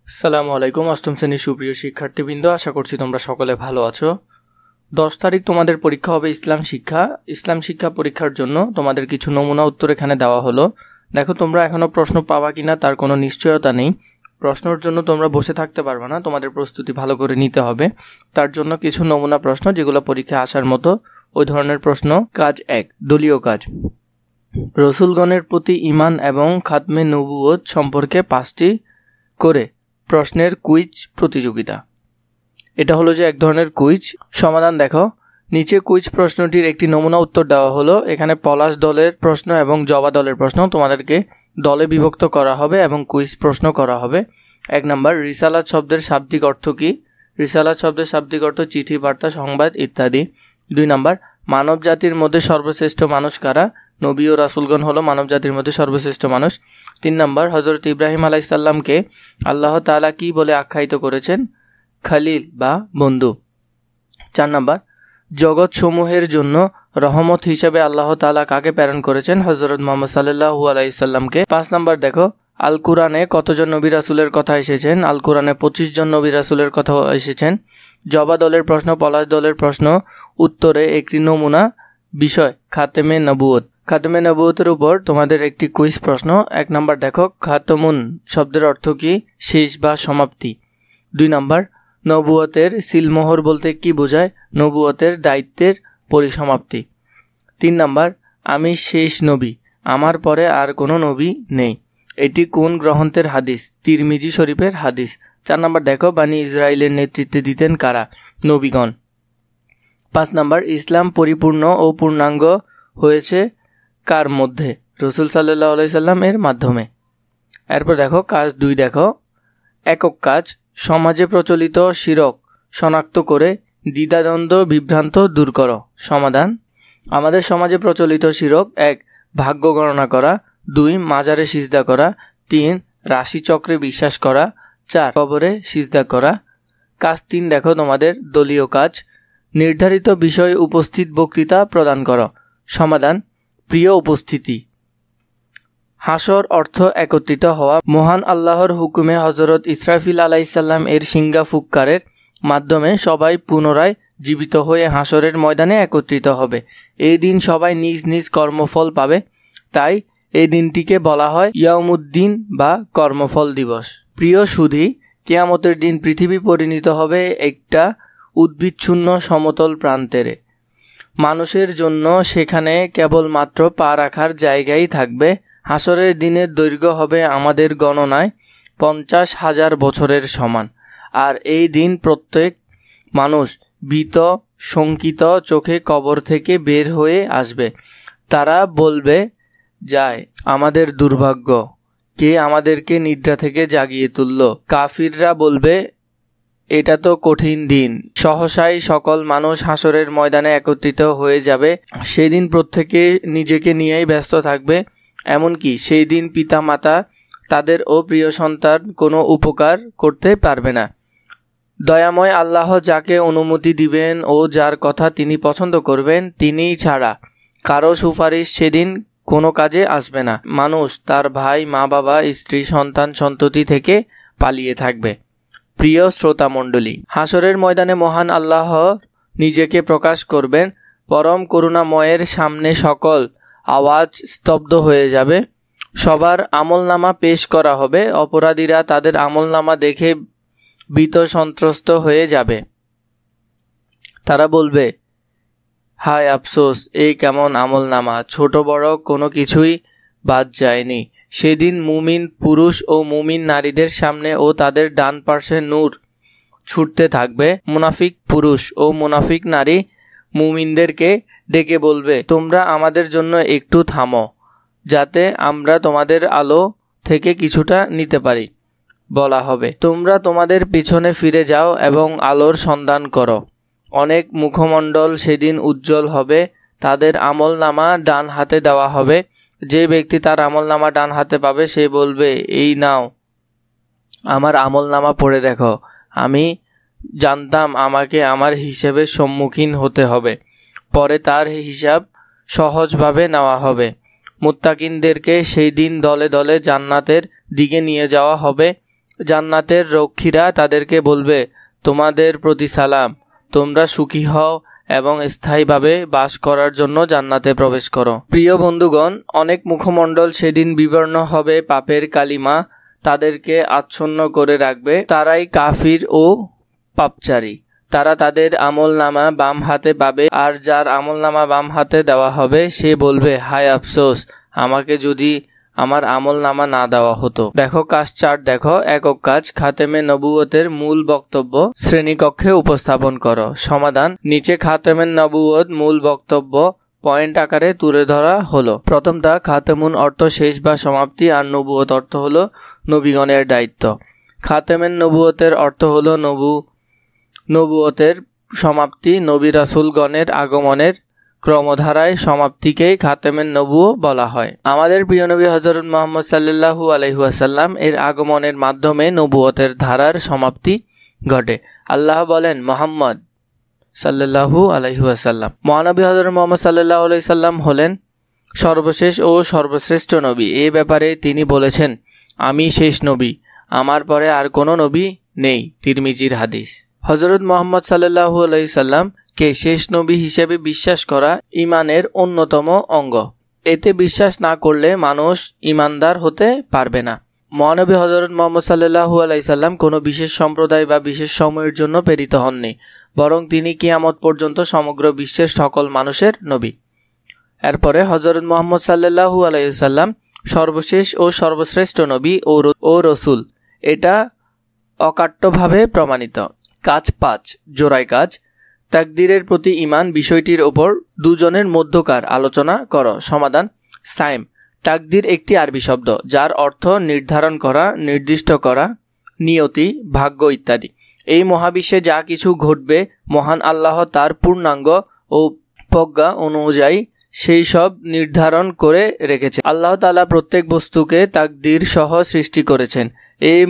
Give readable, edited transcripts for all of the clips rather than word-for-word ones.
আসসালামু আলাইকুম। অষ্টম শ্রেণীর সুপ্রিয় শিক্ষার্থীবৃন্দ, আশা করছি তোমরা সকলে ভালো আছো। 10 তারিখ তোমাদের পরীক্ষা হবে ইসলাম শিক্ষা পরীক্ষার জন্য তোমাদের কিছু নমুনা উত্তর এখানে দেওয়া হলো। দেখো, তোমরা এখনো প্রশ্ন পাবা কিনা তার কোনো নিশ্চয়তা নেই। প্রশ্নের জন্য তোমরা বসে থাকতে পারবে না, তোমাদের প্রস্তুতি ভালো করে নিতে হবে। তার জন্য কিছু নমুনা প্রশ্ন যেগুলো পরীক্ষায় আসার মতো ওই ধরনের প্রশ্ন। কাজ 1, দলীয় কাজ। রসুলগণের প্রতি ঈমান এবং খাতমে নবুয়ত সম্পর্কে 5টি করে প্রশ্নের কুইজ প্রতিযোগিতা। এটা হলো যে এক ধরনের কুইজ। সমাধান দেখো, নিচে কুইজ প্রশ্নটির একটি নমুনা উত্তর দেওয়া হলো। এখানে পলাশ দলের প্রশ্ন এবং জবা দলের প্রশ্ন, তোমাদেরকে দলে বিভক্ত করা হবে এবং কুইজ প্রশ্ন করা হবে। 1 নাম্বার, রিসালাত শব্দের শাব্দিক অর্থ কী? রিসালাত শব্দের শাব্দিক অর্থ চিঠি, বার্তা, সংবাদ ইত্যাদি। 2 নাম্বার, মানব জাতির মধ্যে সর্বশ্রেষ্ঠ মানুষ কারা? নবী ও রাসূলগণ হলো মানব জাতির মধ্যে সর্বশ্রেষ্ঠ মানুষ। 3 নাম্বার, হযরত ইব্রাহিম আলাইহিস সালামকে আল্লাহ তাআলা কি বলে আখ্যায়িত করেছেন? খলিল বা বন্ধু। 4 নাম্বার, জগৎ সমূহের জন্য রহমত হিসেবে আল্লাহ তাআলা কাকে প্রেরণ করেছেন? হযরত মুহাম্মদ সাল্লাল্লাহু আলাইহি সাল্লামকে। 5 নাম্বার দেখো, আল কুরআনে কতজন নবী রাসূলের কথা এসেছেন? আল কুরআনে 25 জন নবী রাসূলের কথা এসেছেন। জবা দলের প্রশ্ন, পলাশ দলের প্রশ্ন উত্তরে একটি নমুনা বিষয় খাতেমে নবুয়ত। খাতেমে নবুয়তের উপর তোমাদের একটি কুইজ প্রশ্ন। 1 নাম্বার দেখো, খাতমুন শব্দের অর্থ কি? শেষ বা সমাপ্তি। 2 নাম্বার, নবুয়তের সিলমোহর বলতে কি বোঝায়? নবুয়তের দায়িত্বের পরিসমাপ্তি। 3 নাম্বার, আমি শেষ নবী, আমার পরে আর কোনো নবী নেই। এটি কোন গ্রন্থের হাদিস? তিরমিজি শরীফের হাদিস। 4 নাম্বার দেখো, বানি ইসরাইলের নেতৃত্বে দিতেন কারা? নবীগণ। 5 নাম্বার, ইসলাম পরিপূর্ণ ও পূর্ণাঙ্গ হয়েছে কার মধ্যে? রাসূল সাল্লাল্লাহু আলাইহি সাল্লাম এর মাধ্যমে। এরপর দেখো কাজ 2 দেখো, একক কাজ। সমাজে প্রচলিত শিরক শনাক্ত করে দ্বিধাদ্বন্দ্ব বিভ্রান্ত দূর করো। সমাধান, আমাদের সমাজে প্রচলিত শিরক: 1 ভাগ্য গণনা করা, 2 মাজারে সিজদা করা, 3 রাশিচক্রে বিশ্বাস করা, 4 কবরে সিজদা করা। কাজ 3 দেখো তোমাদের দলীয় কাজ। নির্ধারিত বিষয়ে উপস্থিত বক্তৃতা প্রদান করো। সমাধান, প্রিয় উপস্থিতি। হাসর অর্থ একত্রিত হওয়া। মহান আল্লাহর হুকুমে হযরত ইসরাফিল আলাইহিস সালাম এর সিংহা ফুৎকারের মাধ্যমে সবাই পুনরায় জীবিত হয়ে হাসরের ময়দানে একত্রিত হবে। এই দিন সবাই নিজ নিজ কর্মফল পাবে, তাই এই দিনটিকে বলা হয় ইয়াউমুদ্দিন বা কর্মফল দিবস। প্রিয় সুধী, কিয়ামতের দিন পৃথিবী পরিণত হবে একটা উদ্ভিদশূন্য সমতল প্রান্তরে। মানুষের জন্য সেখানে কেবলমাত্র পা রাখার জায়গাই থাকবে। হাসরের দিনের দৈর্ঘ্য হবে আমাদের গণনায় 50,000 বছরের সমান। আর এই দিন প্রত্যেক মানুষ ভীত শঙ্কিত চোখে কবর থেকে বের হয়ে আসবে। তারা বলবে, যায় আমাদের দুর্ভাগ্য, কে আমাদেরকে নিদ্রা থেকে জাগিয়ে তুলল। কাফিররা বলবে, এটা তো কঠিন দিন। সহসাই সকল মানুষ হাসরের ময়দানে একত্রিত হয়ে যাবে। সেই দিন প্রত্যেকে নিজেকে নিয়েই ব্যস্ত থাকবে। এমনকি সেই দিন পিতা মাতা তাদের ও প্রিয় সন্তান কোনো উপকার করতে পারবে না। দয়াময় আল্লাহ যাকে অনুমতি দিবেন ও যার কথা তিনি পছন্দ করবেন, তিনিই ছাড়া কারো সুপারিশ সেদিন কোনো কাজে আসবে না। মানুষ তার ভাই, মা বাবা, স্ত্রী, সন্তান, সন্ততি থেকে পালিয়ে থাকবে। প্রিয় শ্রোতামণ্ডলী, হাসরের ময়দানে মহান আল্লাহ নিজেকে প্রকাশ করবেন। পরম করুণাময়ের সামনে সকল আওয়াজ স্তব্ধ হয়ে যাবে। সবার আমলনামা পেশ করা হবে। অপরাধীরা তাদের আমলনামা দেখে ভীত সন্ত্রস্ত হয়ে যাবে। তারা বলবে, হায় আফসোস, এই কেমন আমলনামা, ছোট বড় কোনো কিছুই বাদ যায়নি। সেদিন মুমিন পুরুষ ও মুমিন নারীদের সামনে ও তাদের ডান পার্শ্বে নূর ছুটতে থাকবে। মুনাফিক পুরুষ ও মুনাফিক নারী মুমিনদেরকে ডেকে বলবে, তোমরা আমাদের জন্য একটু থামো, যাতে আমরা তোমাদের আলো থেকে কিছুটা নিতে পারি। বলা হবে, তোমরা তোমাদের পিছনে ফিরে যাও এবং আলোর সন্ধান করো। অনেক মুখমণ্ডল সেদিন উজ্জ্বল হবে। তাদের আমলনামা ডান হাতে দেওয়া হবে। যে ব্যক্তি তার আমলনামা ডান হাতে পাবে সে বলবে, এই নাও আমার আমলনামা পড়ে দেখো। আমি জানতাম আমাকে আমার হিসেবের সম্মুখীন হতে হবে। পরে তার হিসাব সহজভাবে নেওয়া হবে। মুত্তাকিনদেরকে সেই দিন দলে দলে জান্নাতের দিকে নিয়ে যাওয়া হবে। জান্নাতের রক্ষীরা তাদেরকে বলবে, তোমাদের প্রতি সালাম, তোমরা সুখী হও এবং স্থায়ীভাবে বাস করার জন্য জান্নাতে প্রবেশ করো। প্রিয় বন্ধুগণ, অনেক মুখমণ্ডল সেদিন বিবর্ণ হবে পাপের কালিমা তাদেরকে আচ্ছন্ন করে রাখবে। তারাই কাফির ও পাপচারী। তারা তাদের আমলনামা বাম হাতে পাবে, আর যার আমলনামা বাম হাতে দেওয়া হবে সে বলবে, হায় আফসোস, আমাকে যদি আমার আমলনামা না দেওয়া হতো। দেখো কাজ 4, দেখো একক কাজ, খাতেমে নবুয়তের মূল বক্তব্য শ্রেণীকক্ষে উপস্থাপন করো। সমাধান, নিচে খাতেমের নবুয়ত মূল বক্তব্য পয়েন্ট আকারে তুলে ধরা হলো। প্রথমটা, খাতেমুন অর্থ শেষ বা সমাপ্তি, আর নবুয়ত অর্থ হলো নবীগণের দায়িত্ব। খাতেমের নবুয়তের অর্থ হলো নবুয়তের সমাপ্তি, নবী রাসূলগণের আগমনের ক্রমধারায় সমাপ্তিকেই খাতেমের নবুয়ত বলা হয়। আমাদের প্রিয় নবী হযরত মুহাম্মদ সাল্লাল্লাহু আলাইহি ওয়াসাল্লাম এর আগমনের মাধ্যমে নবুয়তের ধারার সমাপ্তি ঘটে। আল্লাহ বলেন, মুহাম্মদ সাল্লাল্লাহু আলাইহি ওয়াসাল্লাম, মহানবী হযরত মুহাম্মদ সাল্লাল্লাহু আলাইহি সাল্লাম হলেন সর্বশেষ ও সর্বশ্রেষ্ঠ নবী। এই ব্যাপারে তিনি বলেছেন, আমি শেষ নবী, আমার পরে আর কোনো নবী নেই। তিরমিজির হাদিস। হযরত মুহাম্মদ সাল্লাল্লাহু আলাইহি সাল্লাম কে শেষ নবী হিসেবে বিশ্বাস করা ঈমানের অন্যতম অঙ্গ। এতে বিশ্বাস না করলে মানুষ ঈমানদার হতে পারবে না। মহানবী হযরত মুহাম্মদ সাল্লাল্লাহু আলাইহি সাল্লাম কোনো বিশেষ সম্প্রদায় বা বিশেষ সময়ের জন্য প্রেরিত হননি, বরং তিনি কিয়ামত পর্যন্ত সমগ্র বিশ্বের সকল মানুষের নবী। এরপরে হযরত মুহাম্মদ সাল্লাল্লাহু আলাইহি সাল্লাম সর্বশেষ ও সর্বশ্রেষ্ঠ নবী ও রসুল, এটা অকাট্যভাবে প্রমাণিত। কাজ 5, জোড়ায় কাজ, তাকদীরের প্রতি ঈমান বিষয়টির ওপর দুজনের মধ্যকার আলোচনা করো। সমাধান, সাইম, তাকদীর একটি আরবি শব্দ যার অর্থ নির্ধারণ করা, নির্দিষ্ট করা, নিয়তি, ভাগ্য ইত্যাদি। এই মহাবিশ্বে যা কিছু ঘটবে মহান আল্লাহ তার পূর্ণাঙ্গ ও প্রজ্ঞা অনুযায়ী সেই সব নির্ধারণ করে রেখেছে। আল্লাহ তাআলা প্রত্যেক বস্তুকে তাকদীর সহ সৃষ্টি করেছেন। এই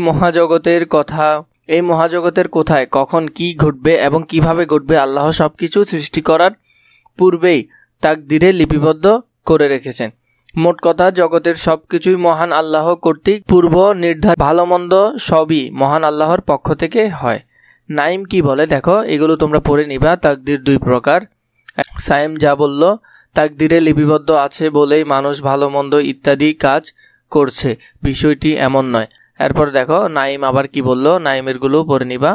মহাজগতের কোথায় কখন কি ঘটবে এবং কিভাবে ঘটবে আল্লাহ সবকিছু সৃষ্টি করার পূর্বেই তাকদীরে লিপিবদ্ধ করে রেখেছেন। মোট কথা, জগতের সবকিছুই মহান আল্লাহ কর্তৃক পূর্ব নির্ধারিত। ভালো মন্দ সবই মহান আল্লাহর পক্ষ থেকে হয়। নাইম কি বলে দেখো, এগুলো তোমরা পড়ে নিবা। তাকদীর 2 প্রকার। সাইম যা বলল, তাকদীরে লিপিবদ্ধ আছে বলেই মানুষ ভালো মন্দ ইত্যাদি কাজ করছে, বিষয়টি এমন নয়। এরপর দেখো নাইম আবার কি বলল, নাইমের গুলো পড়ে নিবা।